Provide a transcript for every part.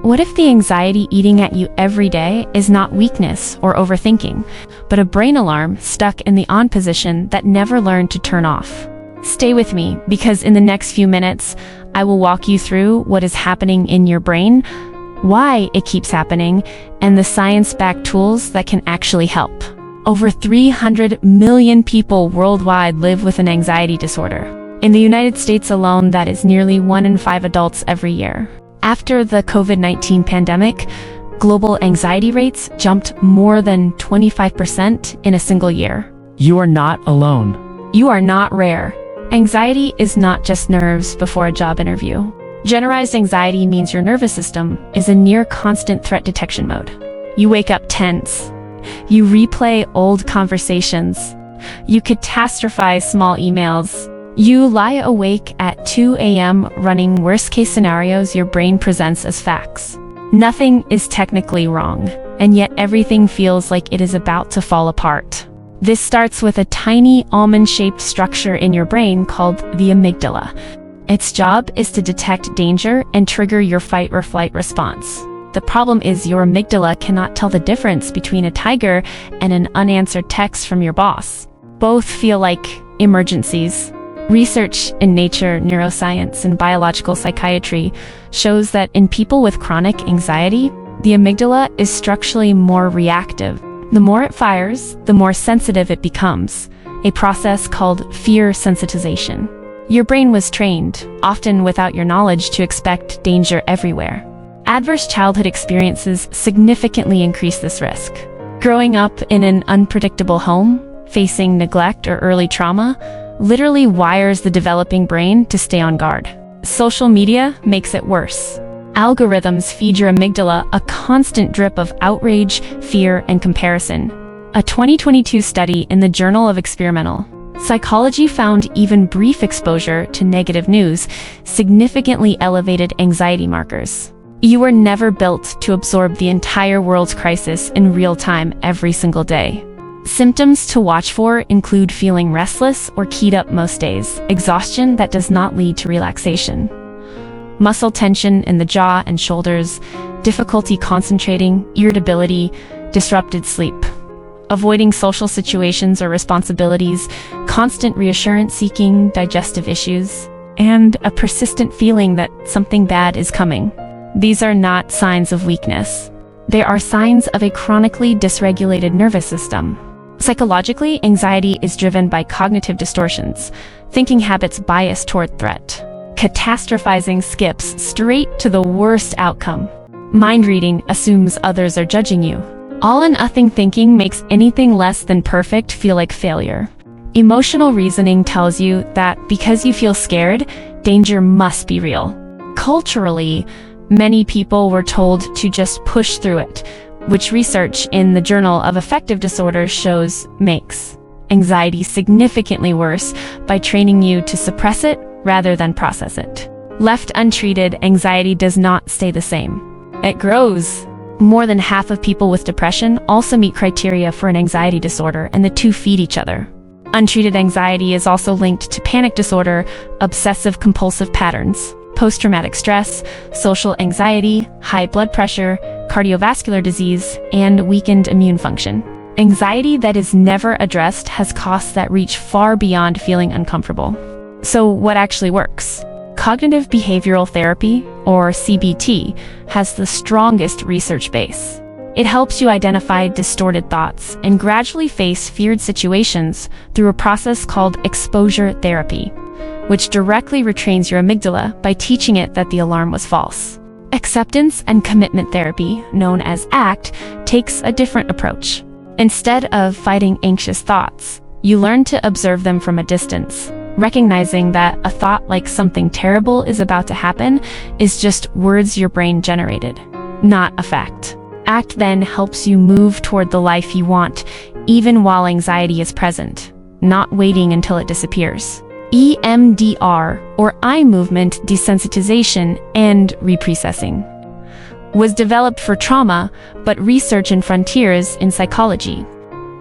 What if the anxiety eating at you every day is not weakness or overthinking, but a brain alarm stuck in the on position that never learned to turn off? Stay with me, because in the next few minutes, I will walk you through what is happening in your brain, why it keeps happening, and the science-backed tools that can actually help. Over 300 million people worldwide live with an anxiety disorder. In the United States alone, that is nearly 1 in 5 adults every year. After the COVID-19 pandemic, global anxiety rates jumped more than 25% in a single year. You are not alone. You are not rare. Anxiety is not just nerves before a job interview. Generalized anxiety means your nervous system is in near constant threat detection mode. You wake up tense. You replay old conversations. You catastrophize small emails. You lie awake at 2 a.m. running worst-case scenarios your brain presents as facts. Nothing is technically wrong, and yet everything feels like it is about to fall apart. This starts with a tiny almond-shaped structure in your brain called the amygdala. Its job is to detect danger and trigger your fight or flight response. The problem is your amygdala cannot tell the difference between a tiger and an unanswered text from your boss. Both feel like emergencies. Research in Nature, Neuroscience, and Biological Psychiatry shows that in people with chronic anxiety, the amygdala is structurally more reactive. The more it fires, the more sensitive it becomes, a process called fear sensitization. Your brain was trained, often without your knowledge, to expect danger everywhere. Adverse childhood experiences significantly increase this risk. Growing up in an unpredictable home, facing neglect or early trauma, literally wires the developing brain to stay on guard. Social media makes it worse. Algorithms feed your amygdala a constant drip of outrage, fear, and comparison. A 2022 study in the Journal of Experimental Psychology found even brief exposure to negative news significantly elevated anxiety markers. You were never built to absorb the entire world's crisis in real time every single day. Symptoms to watch for include feeling restless or keyed up most days, exhaustion that does not lead to relaxation, muscle tension in the jaw and shoulders, difficulty concentrating, irritability, disrupted sleep, avoiding social situations or responsibilities, constant reassurance seeking, digestive issues, and a persistent feeling that something bad is coming. These are not signs of weakness. They are signs of a chronically dysregulated nervous system. Psychologically, anxiety is driven by cognitive distortions, thinking habits biased toward threat. Catastrophizing skips straight to the worst outcome. Mind reading assumes others are judging you. All-or-nothing thinking makes anything less than perfect feel like failure. Emotional reasoning tells you that because you feel scared, danger must be real. Culturally, many people were told to just push through it, which research in the Journal of Affective Disorders shows makes anxiety significantly worse by training you to suppress it rather than process it. Left untreated, anxiety does not stay the same. It grows. More than half of people with depression also meet criteria for an anxiety disorder, and the two feed each other. Untreated anxiety is also linked to panic disorder, obsessive-compulsive patterns, post-traumatic stress, social anxiety, high blood pressure, cardiovascular disease, and weakened immune function. Anxiety that is never addressed has costs that reach far beyond feeling uncomfortable. So what actually works? Cognitive behavioral therapy, or CBT, has the strongest research base. It helps you identify distorted thoughts and gradually face feared situations through a process called exposure therapy, which directly retrains your amygdala by teaching it that the alarm was false. Acceptance and commitment therapy, known as ACT, takes a different approach. Instead of fighting anxious thoughts, you learn to observe them from a distance, recognizing that a thought like something terrible is about to happen is just words your brain generated, not a fact. ACT then helps you move toward the life you want, even while anxiety is present, not waiting until it disappears. EMDR, or eye movement desensitization and reprocessing, was developed for trauma, but research in Frontiers in Psychology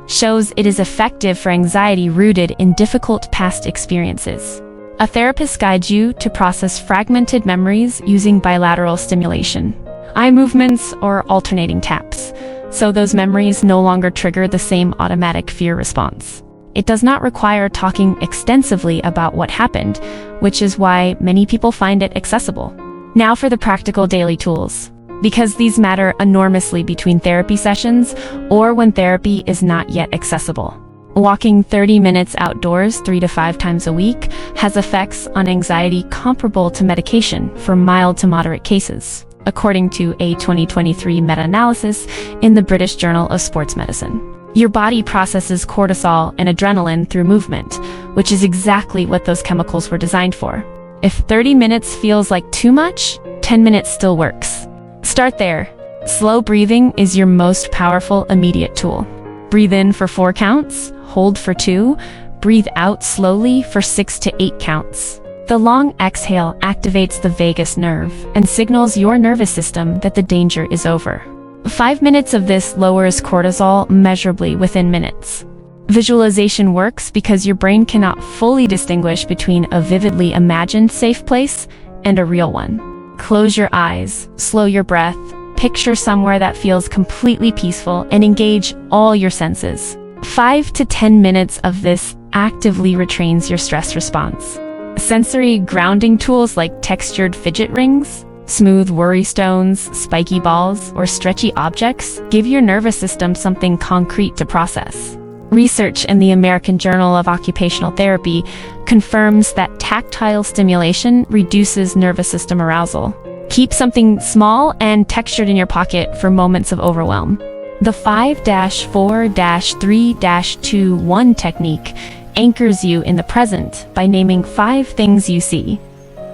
shows it is effective for anxiety rooted in difficult past experiences. A therapist guides you to process fragmented memories using bilateral stimulation, eye movements, or alternating taps, so those memories no longer trigger the same automatic fear response. It does not require talking extensively about what happened, which is why many people find it accessible. Now for the practical daily tools. Because these matter enormously between therapy sessions or when therapy is not yet accessible. Walking 30 minutes outdoors 3 to 5 times a week has effects on anxiety comparable to medication for mild to moderate cases, according to a 2023 meta-analysis in the British Journal of Sports Medicine. Your body processes cortisol and adrenaline through movement, which is exactly what those chemicals were designed for. If 30 minutes feels like too much, 10 minutes still works. Start there. Slow breathing is your most powerful immediate tool. Breathe in for 4 counts, hold for 2, breathe out slowly for 6 to 8 counts. The long exhale activates the vagus nerve and signals your nervous system that the danger is over. 5 minutes of this lowers cortisol measurably within minutes. Visualization works because your brain cannot fully distinguish between a vividly imagined safe place and a real one. Close your eyes, slow your breath, picture somewhere that feels completely peaceful, and engage all your senses. 5 to 10 minutes of this actively retrains your stress response. Sensory grounding tools like textured fidget rings, smooth worry stones, spiky balls, or stretchy objects give your nervous system something concrete to process. Research in the American Journal of Occupational Therapy confirms that tactile stimulation reduces nervous system arousal. Keep something small and textured in your pocket for moments of overwhelm. The 5-4-3-2-1 technique anchors you in the present by naming 5 things you see.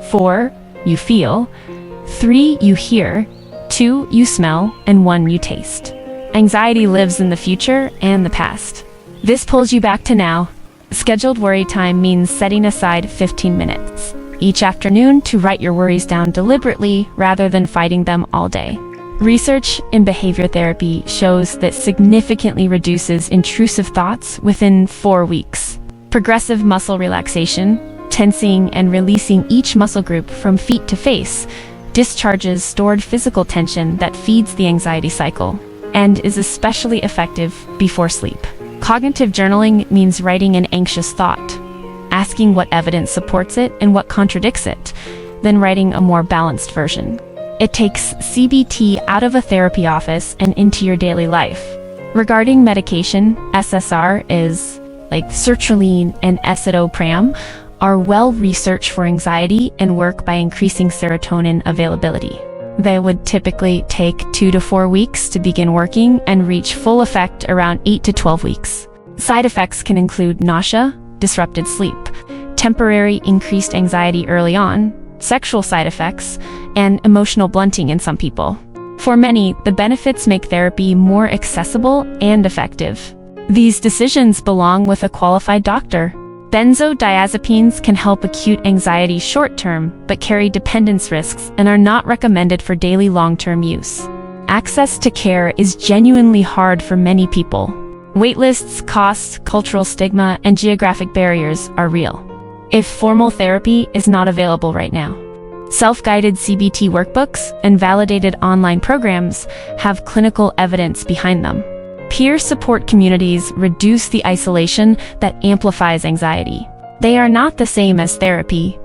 4, you feel. 3, you hear. 2, you smell. And 1, you taste. Anxiety lives in the future and the past. This pulls you back to now. Scheduled worry time means setting aside 15 minutes each afternoon to write your worries down deliberately rather than fighting them all day. Research in behavior therapy shows that significantly reduces intrusive thoughts within 4 weeks. Progressive muscle relaxation, tensing and releasing each muscle group from feet to face, discharges stored physical tension that feeds the anxiety cycle and is especially effective before sleep. Cognitive journaling means writing an anxious thought, asking what evidence supports it and what contradicts it, then writing a more balanced version. It takes CBT out of a therapy office and into your daily life. Regarding medication, SSR is, like sertraline and escitalopram, are well researched for anxiety and work by increasing serotonin availability. They would typically take 2 to 4 weeks to begin working and reach full effect around 8 to 12 weeks. Side effects can include nausea, disrupted sleep, temporary increased anxiety early on, sexual side effects, and emotional blunting in some people. For many, the benefits make therapy more accessible and effective. These decisions belong with a qualified doctor. Benzodiazepines can help acute anxiety short-term, but carry dependence risks and are not recommended for daily long-term use. Access to care is genuinely hard for many people. Waitlists, costs, cultural stigma, and geographic barriers are real. If formal therapy is not available right now, self-guided CBT workbooks and validated online programs have clinical evidence behind them. Peer support communities reduce the isolation that amplifies anxiety. They are not the same as therapy,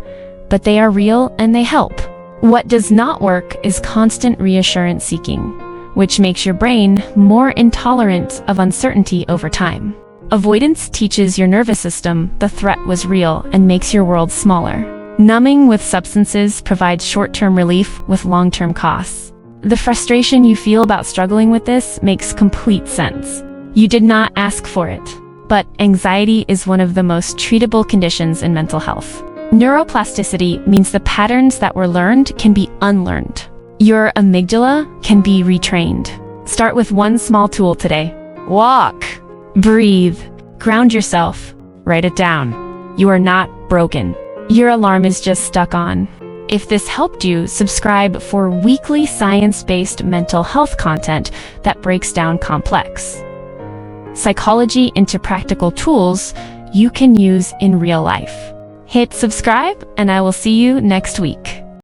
but they are real and they help. What does not work is constant reassurance seeking, which makes your brain more intolerant of uncertainty over time. Avoidance teaches your nervous system the threat was real and makes your world smaller. Numbing with substances provides short-term relief with long-term costs. The frustration you feel about struggling with this makes complete sense. You did not ask for it. But anxiety is one of the most treatable conditions in mental health. Neuroplasticity means the patterns that were learned can be unlearned. Your amygdala can be retrained. Start with one small tool today. Walk, breathe, ground yourself, write it down. You are not broken. Your alarm is just stuck on. If this helped you, subscribe for weekly science-based mental health content that breaks down complex psychology into practical tools you can use in real life. Hit subscribe, and I will see you next week.